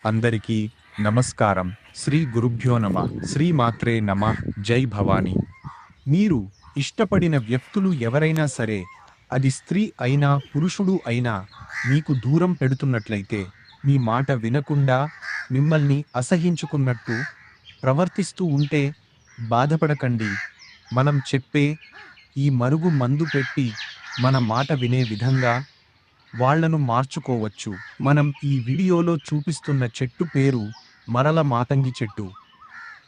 అందరికీ నమస్కారం. శ్రీ గురుభ్యో నమః. శ్రీ మాత్రే నమః. జై భవాని. మీరు ఇష్టపడిన వ్యక్తులు ఎవరైనా సరే, అది స్త్రీ అయినా పురుషుడు అయినా, మీకు దూరం పెడుతున్నట్లయితే, మీ మాట వినకుండా మిమ్మల్ని అసహించుకున్నట్టు ప్రవర్తిస్తూ ఉంటే బాధపడకండి. మనం చెప్పే ఈ మరుగు మందు పెట్టి మన మాట వినే విధంగా వాళ్ళను మార్చుకోవచ్చు. మనం ఈ వీడియోలో చూపిస్తున్న చెట్టు పేరు మరల మాతంగి చెట్టు.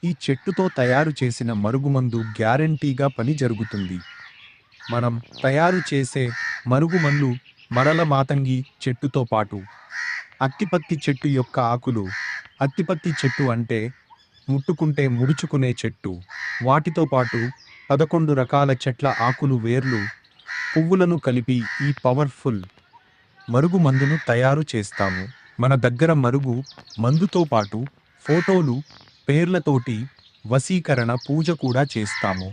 ఈ చెట్టుతో తయారు చేసిన మరుగుమందు గ్యారెంటీగా పని జరుగుతుంది. మనం తయారు చేసే మరుగుమందు మరల మాతంగి చెట్టుతో పాటు అత్తిపత్తి చెట్టు యొక్క ఆకులు. అత్తిపత్తి చెట్టు అంటే ముట్టుకుంటే ముడుచుకునే చెట్టు. వాటితో పాటు 11 రకాల చెట్ల ఆకులు, వేర్లు, పువ్వులను కలిపి ఈ పవర్ఫుల్ మరుగు మందును తయారు చేస్తాము. మన దగ్గర మరుగు మందుతో పాటు ఫోటోలు, పేర్లతోటి వశీకరణ పూజ కూడా చేస్తాము.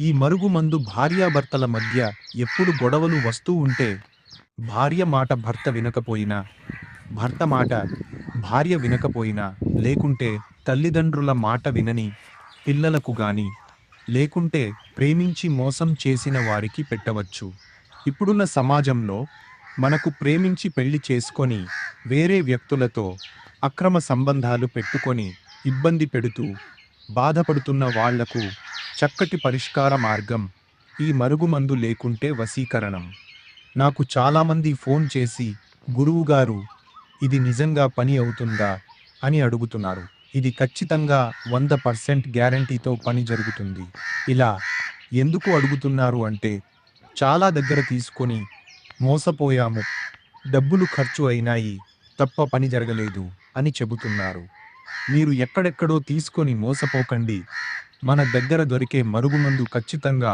ఈ మరుగు మందు భార్యాభర్తల మధ్య ఎప్పుడు గొడవలు వస్తూ ఉంటే, భార్య మాట భర్త వినకపోయినా, భర్త మాట భార్య వినకపోయినా, లేకుంటే తల్లిదండ్రుల మాట వినని పిల్లలకు గాని, లేకుంటే ప్రేమించి మోసం చేసిన వారికి పెట్టవచ్చు. ఇప్పుడున్న సమాజంలో మనకు ప్రేమించి పెళ్లి చేసుకొని వేరే వ్యక్తులతో అక్రమ సంబంధాలు పెట్టుకొని ఇబ్బంది పెడుతూ బాధపడుతున్న వాళ్లకు చక్కటి పరిష్కార మార్గం ఈ మరుగుమందు లేకుంటే వశీకరణం. నాకు చాలామంది ఫోన్ చేసి, గురువుగారు, ఇది నిజంగా పని అవుతుందా అని అడుగుతున్నారు. ఇది ఖచ్చితంగా 100% గ్యారంటీతో పని జరుగుతుంది. ఇలా ఎందుకు అడుగుతున్నారు అంటే, చాలా దగ్గర తీసుకొని మోసపోయాము, డబ్బులు ఖర్చు అయినాయి తప్ప పని జరగలేదు అని చెబుతున్నారు. మీరు ఎక్కడెక్కడో తీసుకొని మోసపోకండి. మన దగ్గర దొరికే మరుగుమందు ఖచ్చితంగా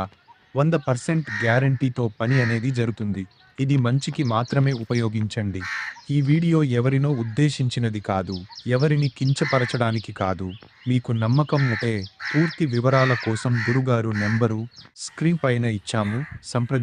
100% గ్యారంటీతో పని అనేది జరుగుతుంది. ఇది మంచికి మాత్రమే ఉపయోగించండి. ఈ వీడియో ఎవరినో ఉద్దేశించినది కాదు, ఎవరిని కించపరచడానికి కాదు. మీకు నమ్మకం ఉంటే పూర్తి వివరాల కోసం గురుగారు నెంబరు స్క్రీన్ పైన ఇచ్చాము, సంప్రదించండి.